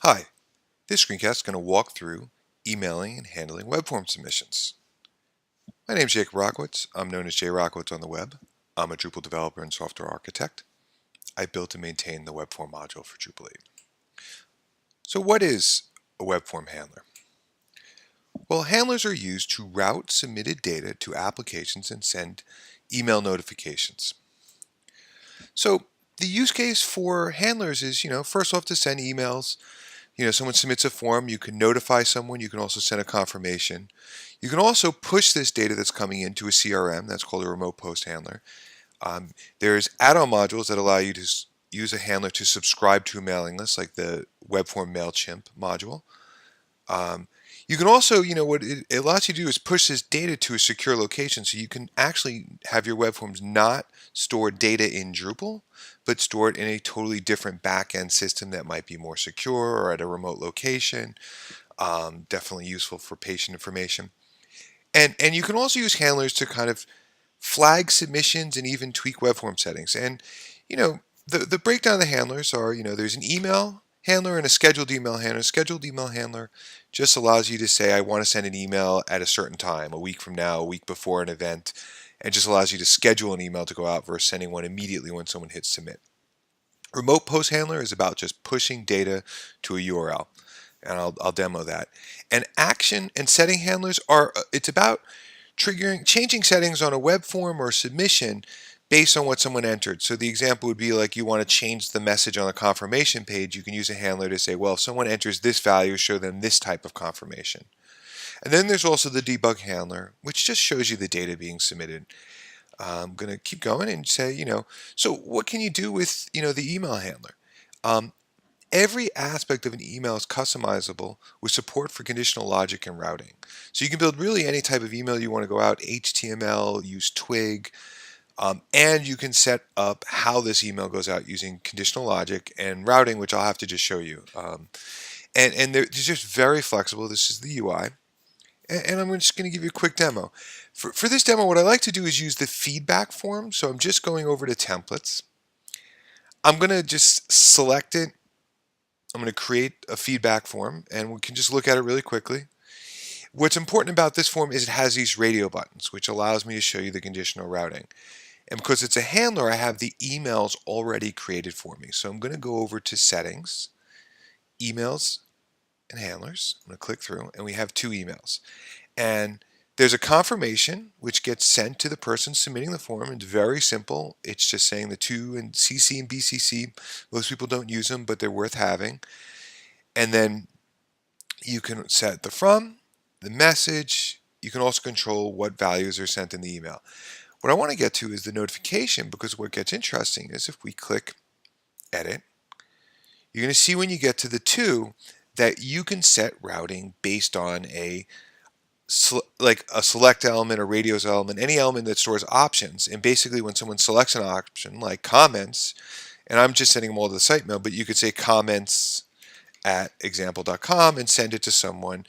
Hi, this screencast is going to walk through emailing and handling web form submissions. My name is Jake Rockowitz. I'm known as Jay Rockowitz on the web. I'm a Drupal developer and software architect. I built and maintain the web form module for Drupal 8. So what is a web form handler? Well, handlers are used to route submitted data to applications and send email notifications. So the use case for handlers is, first off to send emails. Someone submits a form, you can notify someone, you can also send a confirmation. You can also push this data that's coming into a CRM, that's called a remote post handler. There's add-on modules that allow you to use a handler to subscribe to a mailing list, like the Webform MailChimp module. You can also, what it allows you to do is push this data to a secure location, so you can actually have your web forms not store data in Drupal, but store it in a totally different back-end system that might be more secure or at a remote location. Definitely useful for patient information. And you can also use handlers to kind of flag submissions and even tweak web form settings. And the breakdown of the handlers are, there's an email handler and a scheduled email handler. A scheduled email handler just allows you to say, I want to send an email at a certain time, a week from now, a week before an event, and just allows you to schedule an email to go out versus sending one immediately when someone hits submit. Remote post handler is about just pushing data to a URL, and I'll demo that. And action and setting handlers it's about changing settings on a web form or submission based on what someone entered. So the example would be like you want to change the message on a confirmation page. You can use a handler to say, well, if someone enters this value, show them this type of confirmation. And then there's also the debug handler, which just shows you the data being submitted. I'm going to keep going and say, so what can you do with, the email handler? Every aspect of an email is customizable with support for conditional logic and routing. So you can build really any type of email you want to go out, HTML, use Twig, and you can set up how this email goes out using conditional logic and routing, which I'll have to just show you. And they're just very flexible. This is the UI. And I'm just going to give you a quick demo. For this demo, what I like to do is use the feedback form. So I'm just going over to templates. I'm going to just select it. I'm going to create a feedback form, and we can just look at it really quickly. What's important about this form is it has these radio buttons, which allows me to show you the conditional routing. And because it's a handler, I have the emails already created for me. So I'm going to go over to Settings, Emails, and Handlers. I'm going to click through, and we have two emails. And there's a confirmation, which gets sent to the person submitting the form. It's very simple. It's just saying the to and CC and BCC. Most people don't use them, but they're worth having. And then you can set the from, the message. You can also control what values are sent in the email. What I want to get to is the notification, because what gets interesting is if we click Edit, you're going to see when you get to the to that you can set routing based on like a select element, a radios element, any element that stores options. And basically when someone selects an option like comments, and I'm just sending them all to the site mail, but you could say comments at example.com and send it to someone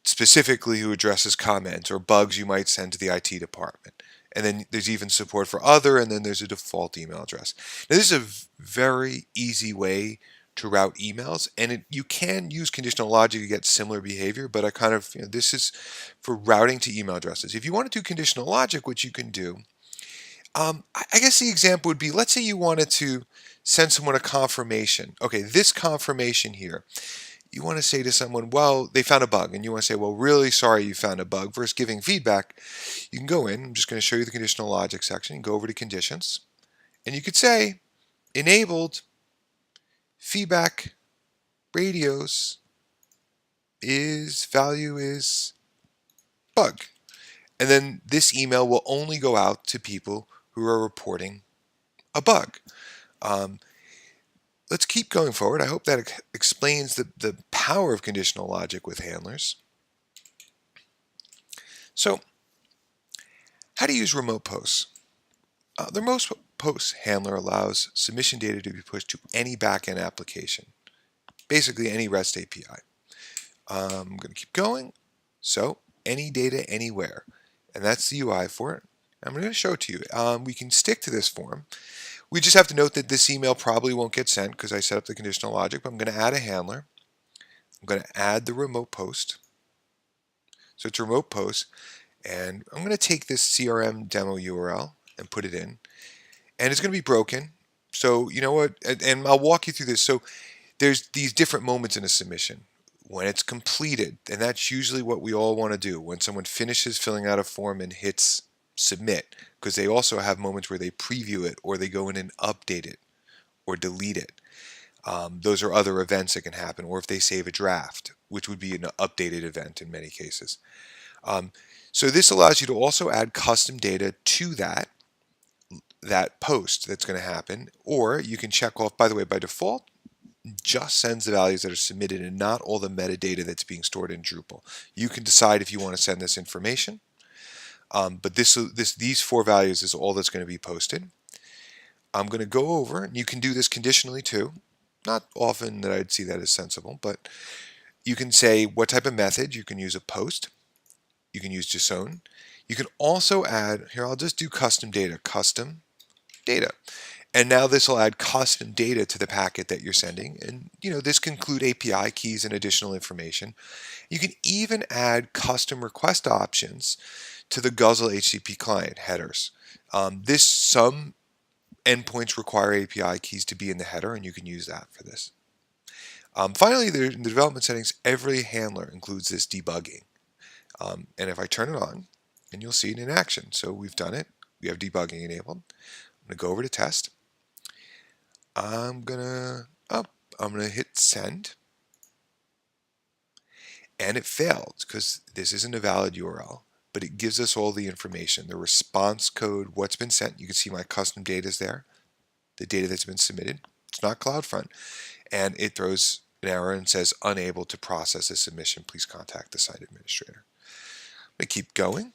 specifically who addresses comments or bugs you might send to the IT department. And then there's even support for other, and then there's a default email address. Now, this is a very easy way to route emails, and you can use conditional logic to get similar behavior, but I kind of, this is for routing to email addresses. If you want to do conditional logic, what you can do, I guess the example would be, let's say you wanted to send someone a confirmation. Okay, this confirmation here. You want to say to someone, well, they found a bug, and you want to say, well, really sorry you found a bug, versus giving feedback. You can go in, I'm just going to show you the conditional logic section, go over to conditions, and you could say, enabled feedback radios value is bug. And then this email will only go out to people who are reporting a bug. Let's keep going forward. I hope that explains the power of conditional logic with handlers. So, how to use remote posts? The remote post handler allows submission data to be pushed to any backend application, basically any REST API. I'm going to keep going. So, any data anywhere, and that's the UI for it. I'm going to show it to you. We can stick to this form. We just have to note that this email probably won't get sent because I set up the conditional logic, but I'm going to add a handler. I'm going to add the remote post. So it's a remote post, and I'm going to take this CRM demo URL and put it in, and it's going to be broken. So you know what, and I'll walk you through this. So there's these different moments in a submission. When it's completed, and that's usually what we all want to do, when someone finishes filling out a form and hits submit, because they also have moments where they preview it or they go in and update it or delete it. Those are other events that can happen, or if they save a draft, which would be an updated event in many cases. So this allows you to also add custom data to that post that's going to happen, or you can check off, by the way, by default, just sends the values that are submitted and not all the metadata that's being stored in Drupal. You can decide if you want to send this information, but these 4 values is all that's going to be posted. I'm going to go over, and you can do this conditionally too. Not often that I'd see that as sensible, but you can say what type of method. You can use a post. You can use JSON. You can also add, here I'll just do custom data, And now this will add custom data to the packet that you're sending. And this can include API keys and additional information. You can even add custom request options to the Guzzle HTTP client headers. Some endpoints require API keys to be in the header, and you can use that for this. Finally, in the development settings, every handler includes this debugging. And if I turn it on, and you'll see it in action. So we've done it. We have debugging enabled. I'm going to go over to test. I'm gonna hit send, and it failed because this isn't a valid URL, but it gives us all the information, the response code, what's been sent. You can see my custom data is there, the data that's been submitted. It's not CloudFront, and it throws an error and says unable to process a submission. Please contact the site administrator. I'm gonna keep going.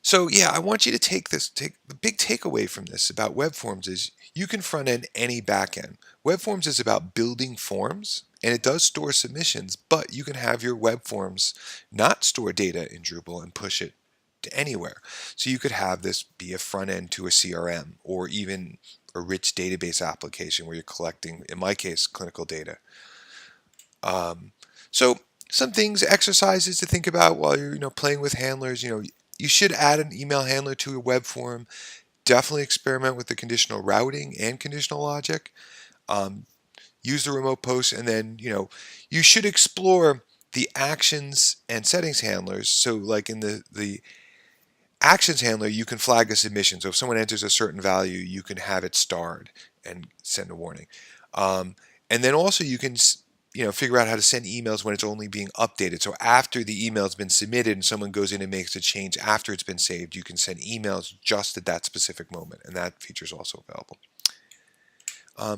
So yeah, I want you to take the big takeaway from this about web forms is you can front end any backend. Web forms is about building forms, and it does store submissions, but you can have your web forms not store data in Drupal and push it to anywhere. So you could have this be a front end to a CRM or even a rich database application where you're collecting, in my case, clinical data. So some things, exercises to think about while you're playing with handlers. You should add an email handler to a web form. Definitely experiment with the conditional routing and conditional logic. Use the remote post, and then you should explore the actions and settings handlers. So like in the actions handler, you can flag a submission. So if someone enters a certain value, you can have it starred and send a warning. And then also you can figure out how to send emails when it's only being updated. So after the email's been submitted and someone goes in and makes a change after it's been saved, you can send emails just at that specific moment, and that feature is also available.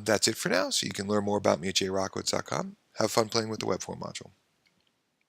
That's it for now. So you can learn more about me at jrockowitz.com. Have fun playing with the web form module.